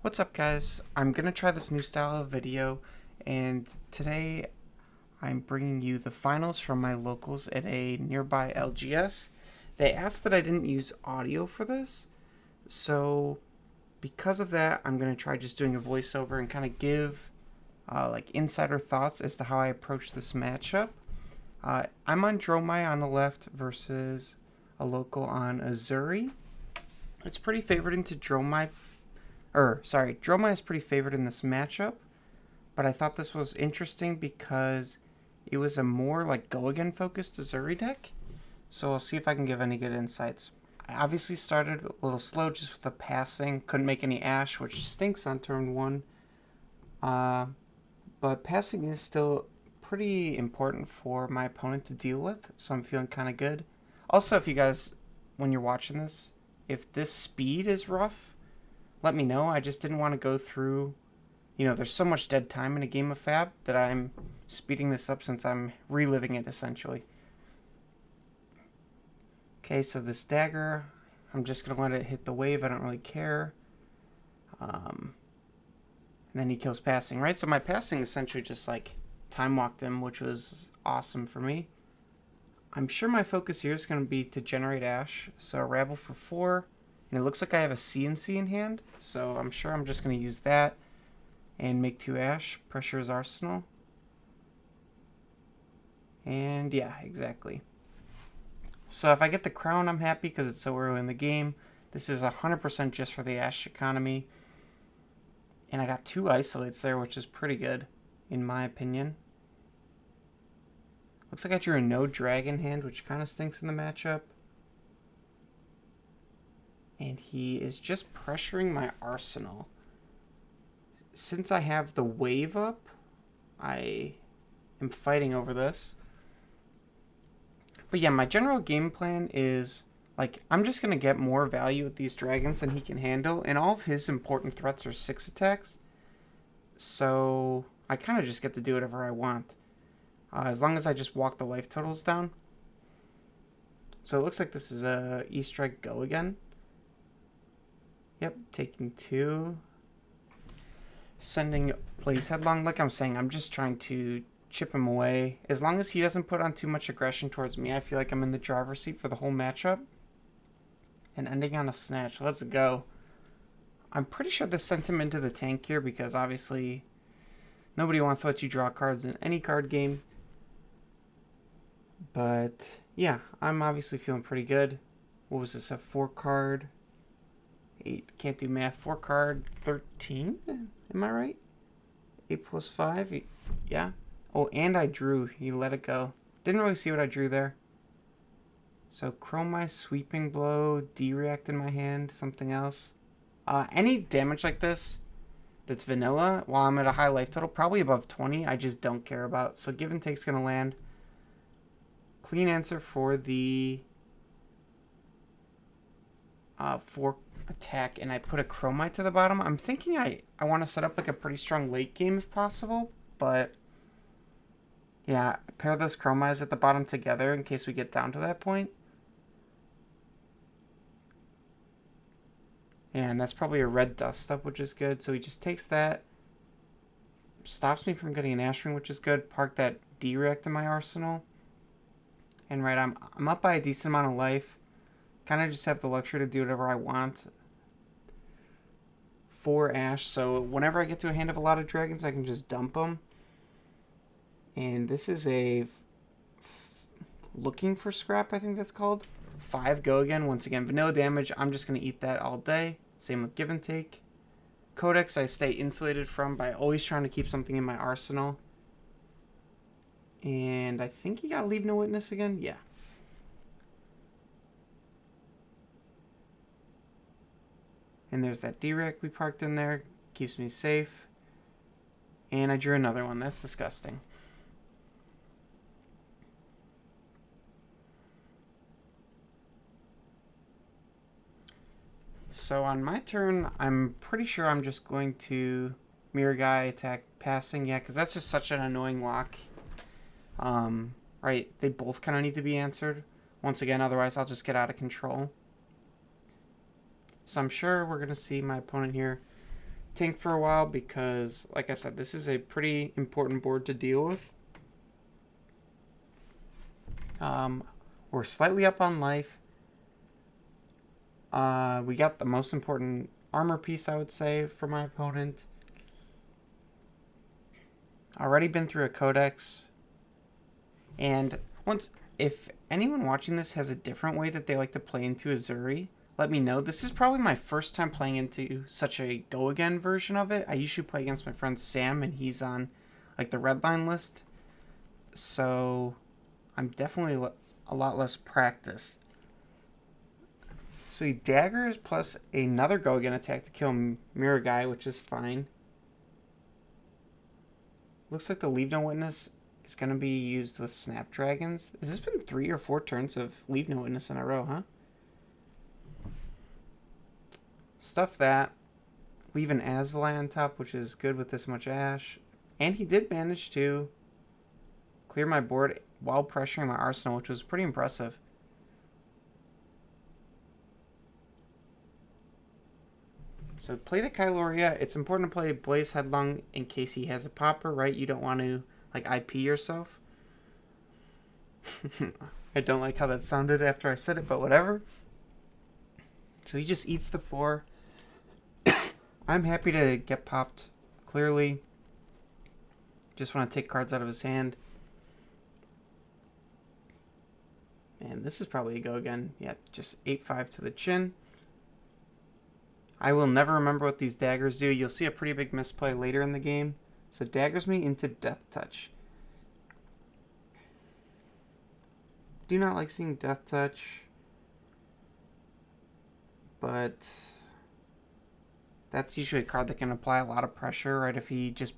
What's up, guys? I'm gonna try this new style of video, and today I'm bringing you the finals from my locals at a nearby LGS. They asked that I didn't use audio for this, so because of that, I'm gonna try just doing a voiceover and kind of give like insider thoughts as to how I approach this matchup. I'm on Dromai on the left versus a local on Azuri. It's pretty favored into Dromai Droma is pretty favored in this matchup, but I thought this was interesting because it was a more like go again focused Azuri deck. So I'll see if I can give any good insights. I obviously started a little slow just with the passing. Couldn't make any Ash, which stinks on turn one. But passing is still pretty important for my opponent to deal with, so I'm feeling kind of good. Also, if you guys, when you're watching this, if this speed is rough, let me know. I just didn't want to go through, there's so much dead time in a game of Fab that I'm speeding this up since I'm reliving it essentially. Okay, so this dagger, I'm just going to let it hit the wave. I don't really care. And then he kills passing, right? So my passing essentially just like time walked him, which was awesome for me. I'm sure my focus here is going to be to generate Ash. So Rabble for 4. And it looks like I have a CNC in hand, so I'm sure I'm just going to use that and make 2 Ash, pressure his arsenal. And yeah, exactly. So if I get the crown, I'm happy because it's so early in the game. This is 100% just for the Ash economy. And I got 2 isolates there, which is pretty good, in my opinion. Looks like I drew a no dragon hand, which kind of stinks in the matchup. And he is just pressuring my arsenal. Since I have the wave up, I am fighting over this. But yeah, my general game plan is, like, I'm just going to get more value with these dragons than he can handle. And all of his important threats are 6 attacks. So I kind of just get to do whatever I want. As long as I just walk the life totals down. So it looks like this is a Easter egg go again. Yep, taking 2. Sending Blaze Headlong. Like I'm saying, I'm just trying to chip him away. As long as he doesn't put on too much aggression towards me, I feel like I'm in the driver's seat for the whole matchup. And ending on a snatch. Let's go. I'm pretty sure this sent him into the tank here because obviously nobody wants to let you draw cards in any card game. But yeah, I'm obviously feeling pretty good. What was this, a 4 card? 8, can't do math. 4 card, 13? Am I right? 8 plus 5? Yeah. Oh, and I drew. He let it go. Didn't really see what I drew there. So, Chromai, Sweeping Blow, D-React in my hand, something else. Any damage like this that's vanilla while I'm at a high life total, probably above 20, I just don't care about. So, Give and Take's going to land. Clean answer for the 4 attack, and I put a Chromite to the bottom. I'm thinking I want to set up like a pretty strong late game if possible, but yeah, pair those Chromites at the bottom together in case we get down to that point. And that's probably a red dust up, which is good. So he just takes that, stops me from getting an Ash Ring, which is good. Park that D-React in my arsenal. And right, I'm up by a decent amount of life. Kind of just have the luxury to do whatever I want. 4 Ash, so whenever I get to a hand of a lot of dragons, I can just dump them. And this is a looking for scrap, I think that's called. 5 go again. Once again, vanilla damage. I'm just going to eat that all day. Same with Give and Take. Codex I stay insulated from by always trying to keep something in my arsenal. And I think he got Leave No Witness again. Yeah. And there's that D-Rec we parked in there. Keeps me safe. And I drew another one. That's disgusting. So on my turn, I'm pretty sure I'm just going to Mirror Guy, attack passing. Yeah, because that's just such an annoying lock. Right, they both kind of need to be answered. Once again, otherwise I'll just get out of control. So I'm sure we're going to see my opponent here tank for a while because, like I said, this is a pretty important board to deal with. We're slightly up on life. We got the most important armor piece, I would say, for my opponent. Already been through a codex. And if anyone watching this has a different way that they like to play into Azuri, let me know. This is probably my first time playing into such a go again version of it. I usually play against my friend Sam, and he's on like the red line list. So I'm definitely a lot less practiced. So he daggers plus another go again attack to kill Mirror Guy, which is fine. Looks like the Leave No Witness is going to be used with Snapdragons. Has this been 3 or 4 turns of Leave No Witness in a row, huh? Stuff that. Leave an Asvalai on top, which is good with this much Ash. And he did manage to clear my board while pressuring my arsenal, which was pretty impressive. So play the Kyloria. It's important to play Blaze Headlong in case he has a popper, right? You don't want to like IP yourself. I don't like how that sounded after I said it, but whatever. So he just eats the 4. I'm happy to get popped, clearly. Just want to take cards out of his hand. And this is probably a go again. Yeah, just 8-5 to the chin. I will never remember what these daggers do. You'll see a pretty big misplay later in the game. So daggers me into Death Touch. Do not like seeing Death Touch. But that's usually a card that can apply a lot of pressure, right? If he just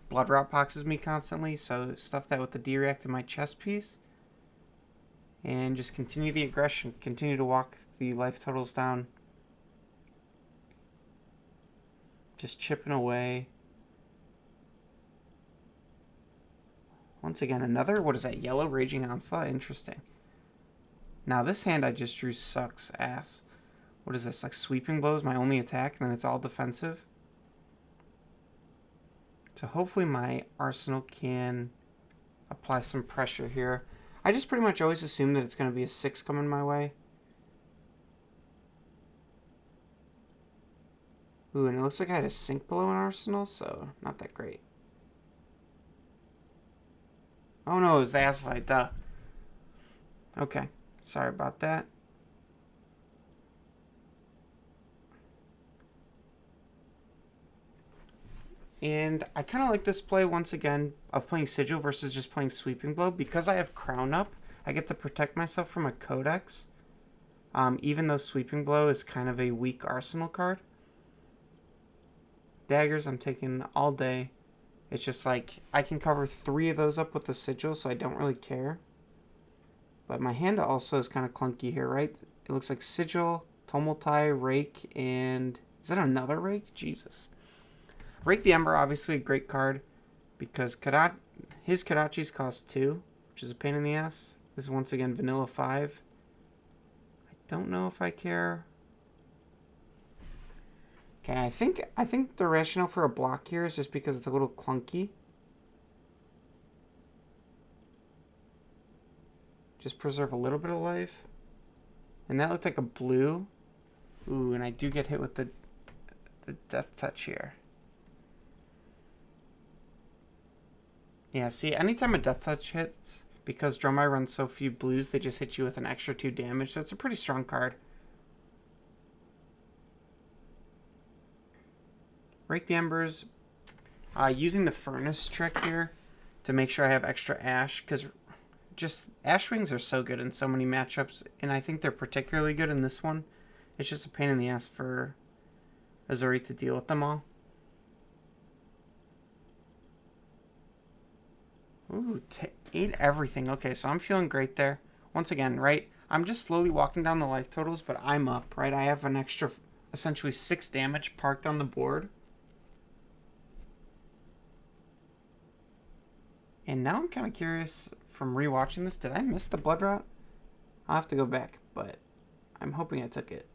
Blood Rot Poxes me constantly. So stuff that with the D-React in my chest piece. And just continue the aggression. Continue to walk the life totals down. Just chipping away. Once again, another, what is that, Yellow Raging Onslaught? Interesting. Now this hand I just drew sucks ass. What is this, like Sweeping Blow is my only attack, and then it's all defensive? So hopefully my arsenal can apply some pressure here. I just pretty much always assume that it's going to be a 6 coming my way. Ooh, and it looks like I had a sink below an arsenal, so not that great. Oh no, it was the Asvalai, duh. Okay, sorry about that. And I kind of like this play, once again, of playing Sigil versus just playing Sweeping Blow. Because I have Crown up, I get to protect myself from a Codex. Even though Sweeping Blow is kind of a weak arsenal card. Daggers I'm taking all day. It's just like, I can cover 3 of those up with the Sigil, so I don't really care. But my hand also is kind of clunky here, right? It looks like Sigil, Tumultai, Rake, and... is that another Rake? Jesus. Rake the Ember, obviously a great card, because his Kadachis cost 2, which is a pain in the ass. This is once again vanilla 5. I don't know if I care. Okay, I think the rationale for a block here is just because it's a little clunky. Just preserve a little bit of life. And that looked like a blue. Ooh, and I do get hit with the Death Touch here. Yeah, see, anytime a Death Touch hits, because Dromai runs so few blues, they just hit you with an extra 2 damage, so it's a pretty strong card. Rake the Embers. Using the Furnace trick here to make sure I have extra Ash, because just Ash Wings are so good in so many matchups, and I think they're particularly good in this one. It's just a pain in the ass for Azuri to deal with them all. Ooh, 8 everything. Okay, so I'm feeling great there. Once again, right? I'm just slowly walking down the life totals, but I'm up, right? I have an extra, essentially 6 damage parked on the board. And now I'm kind of curious from rewatching this. Did I miss the Blood Rot? I'll have to go back, but I'm hoping I took it.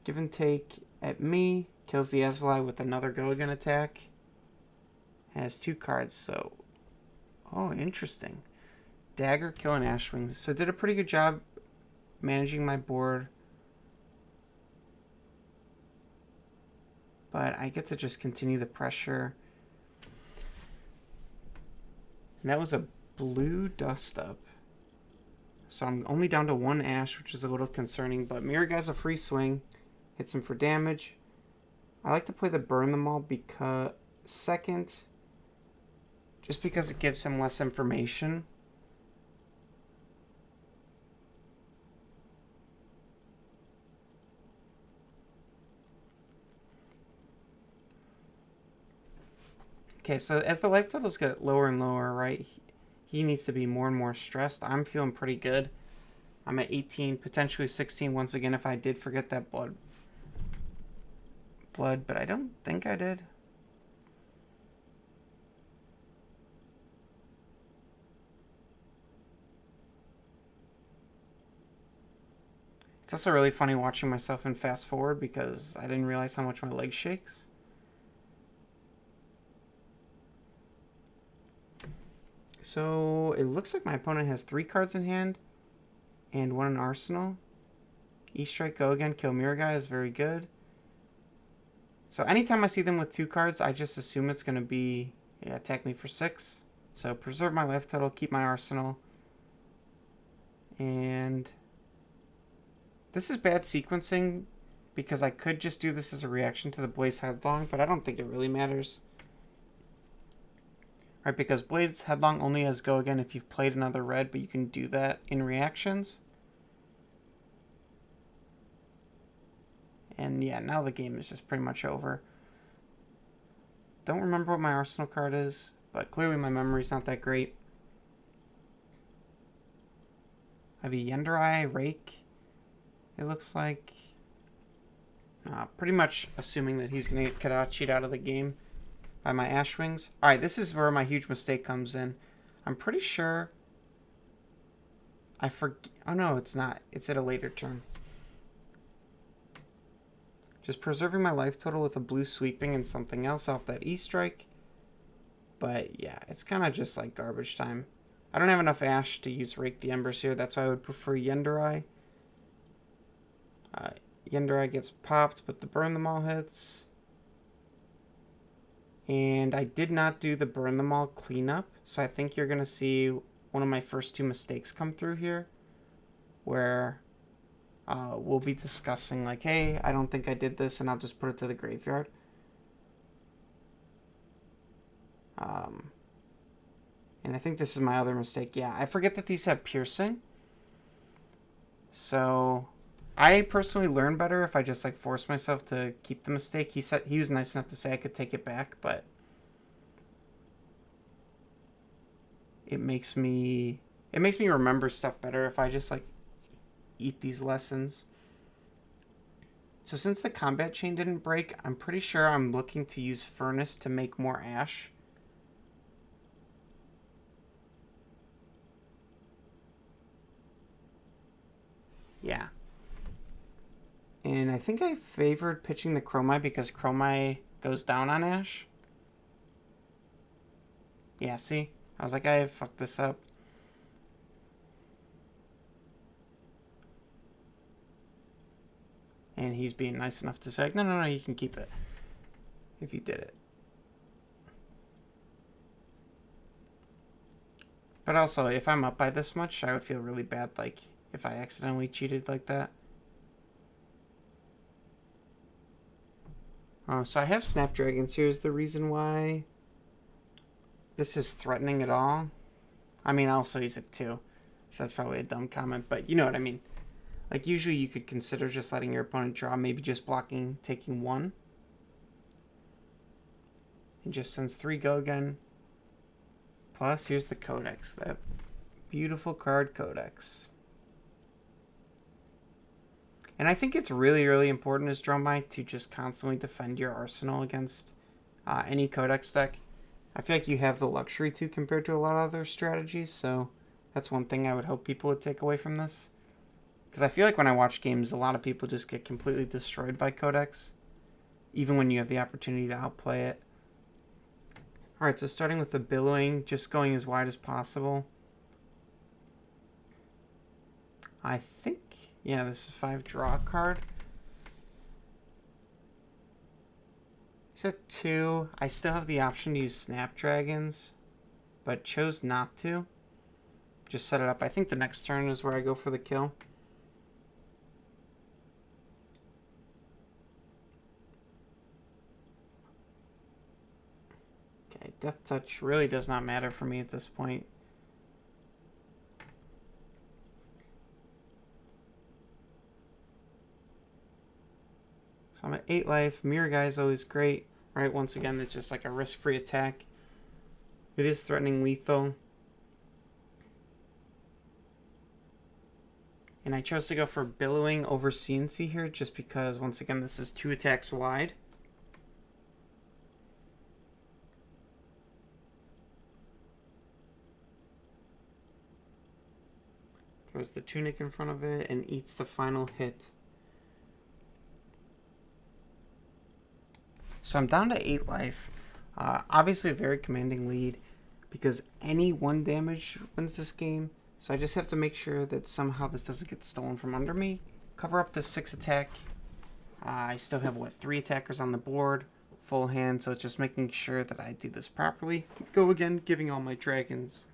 Give and take at me. Kills the Ezreal with another go again attack. Has 2 cards, so... Oh, interesting. Dagger, killing Ashwings. So did a pretty good job managing my board. But I get to just continue the pressure. And that was a blue dust up. So I'm only down to 1 Ash, which is a little concerning. But Mirror Guy's a free swing. Hits him for damage. I like to play the Burn Them All because... Second... Just because it gives him less information. Okay, so as the life totals get lower and lower, right, he needs to be more and more stressed. I'm feeling pretty good. I'm at 18, potentially 16 once again if I did forget that blood, but I don't think I did. It's also really funny watching myself in fast forward because I didn't realize how much my leg shakes. So it looks like my opponent has 3 cards in hand and 1 in arsenal. E-Strike, go again, kill Mirror Guy is very good. So anytime I see them with 2 cards, I just assume it's going to be, yeah, attack me for 6. So preserve my life total, keep my arsenal. And this is bad sequencing because I could just do this as a reaction to the Blaze Headlong, but I don't think it really matters. Right, because Blaze Headlong only has go again if you've played another red, but you can do that in reactions. And yeah, now the game is just pretty much over. Don't remember what my arsenal card is, but clearly my memory's not that great. I have a Yenderai, Rake, it looks like. Pretty much assuming that he's going to get Kadachi'd out of the game by my Ashwings. Alright, this is where my huge mistake comes in. I'm pretty sure I forget. Oh no, it's not. It's at a later turn. Just preserving my life total with a blue sweeping and something else off that E-Strike. But yeah, it's kind of just like garbage time. I don't have enough Ash to use Rake the Embers here. That's why I would prefer Yenderai. Yenderai gets popped, but the Burn Them All hits. And I did not do the Burn Them All cleanup. So I think you're going to see one of my first 2 mistakes come through here. Where we'll be discussing like, hey, I don't think I did this, and I'll just put it to the graveyard. And I think this is my other mistake. Yeah, I forget that these have piercing. So I personally learn better if I just like force myself to keep the mistake. He was nice enough to say I could take it back, but it makes me remember stuff better if I just like eat these lessons. So since the combat chain didn't break, I'm pretty sure I'm looking to use Furnace to make more Ash. Yeah. And I think I favored pitching the Chromai because Chromai goes down on Ash. Yeah, see? I was like, I fucked this up. And he's being nice enough to say, no, no, no, you can keep it. If you did it. But also, if I'm up by this much, I would feel really bad, like, if I accidentally cheated like that. So I have Snapdragons. Here's the reason why this is threatening at all. I mean, I'll also use it too. So that's probably a dumb comment, but you know what I mean. Like, usually you could consider just letting your opponent draw, maybe just blocking, taking 1. He just sends 3 go again. Plus, here's the Codex. That beautiful card Codex. And I think it's really, really important as Drumite to just constantly defend your arsenal against any Codex deck. I feel like you have the luxury to compared to a lot of other strategies, so that's one thing I would hope people would take away from this. Because I feel like when I watch games, a lot of people just get completely destroyed by Codex. even when you have the opportunity to outplay it. Alright, so starting with the billowing, just going as wide as possible. I think, yeah, this is 5 draw card. He's at 2. I still have the option to use Snapdragons, but chose not to. Just set it up. I think the next turn is where I go for the kill. Okay, Death Touch really does not matter for me at this point. So I'm at 8 life. Mirror Guy is always great. Right, once again, it's just like a risk-free attack. It is threatening lethal. And I chose to go for Billowing over CNC here just because, once again, this is 2 attacks wide. Throws the Tunic in front of it and eats the final hit. So I'm down to 8 life. Obviously a very commanding lead because any 1 damage wins this game. So I just have to make sure that somehow this doesn't get stolen from under me. Cover up the 6 attack. I still have, 3 attackers on the board. Full hand, so it's just making sure that I do this properly. Go again, giving all my dragons.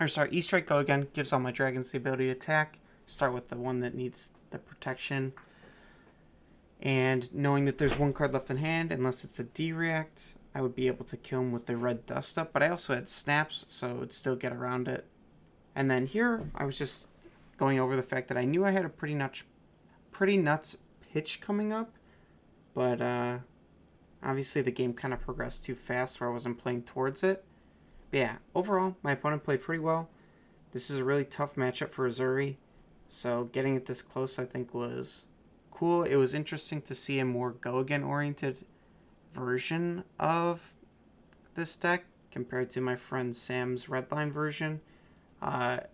E-Strike Go again, gives all my dragons the ability to attack. Start with the one that needs the protection. And knowing that there's 1 card left in hand, unless it's a D-React, I would be able to kill him with the red dust up. But I also had snaps, so it would still get around it. And then here, I was just going over the fact that I knew I had a pretty nuts pitch coming up. But obviously the game kind of progressed too fast where I wasn't playing towards it. But yeah, overall, my opponent played pretty well. This is a really tough matchup for Uzuri. So getting it this close, I think, was cool. It was interesting to see a more go-again oriented version of this deck compared to my friend Sam's Redline version. But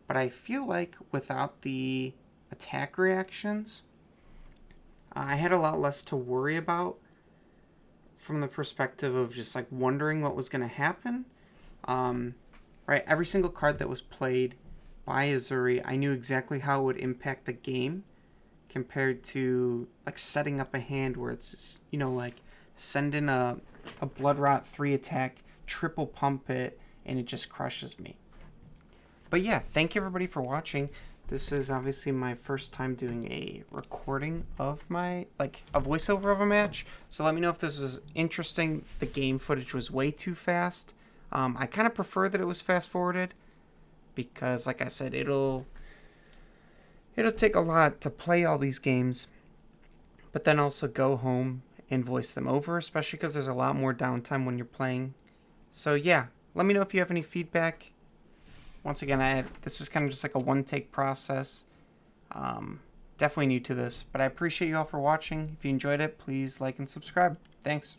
I feel like without the attack reactions, I had a lot less to worry about from the perspective of just like wondering what was going to happen. Right, every single card that was played by Uzuri, I knew exactly how it would impact the game compared to like setting up a hand where it's, like send in a Blood Rot 3 attack, triple pump it, and it just crushes me. But yeah, thank you everybody for watching. This is obviously my first time doing a recording of a voiceover of a match. So let me know if this was interesting. The game footage was way too fast. I kind of prefer that it was fast forwarded because, like I said, it'll take a lot to play all these games, but then also go home and voice them over, especially because there's a lot more downtime when you're playing. So yeah, let me know if you have any feedback. Once again, this was kind of just like a one-take process. Definitely new to this, but I appreciate you all for watching. If you enjoyed it, please like and subscribe. Thanks.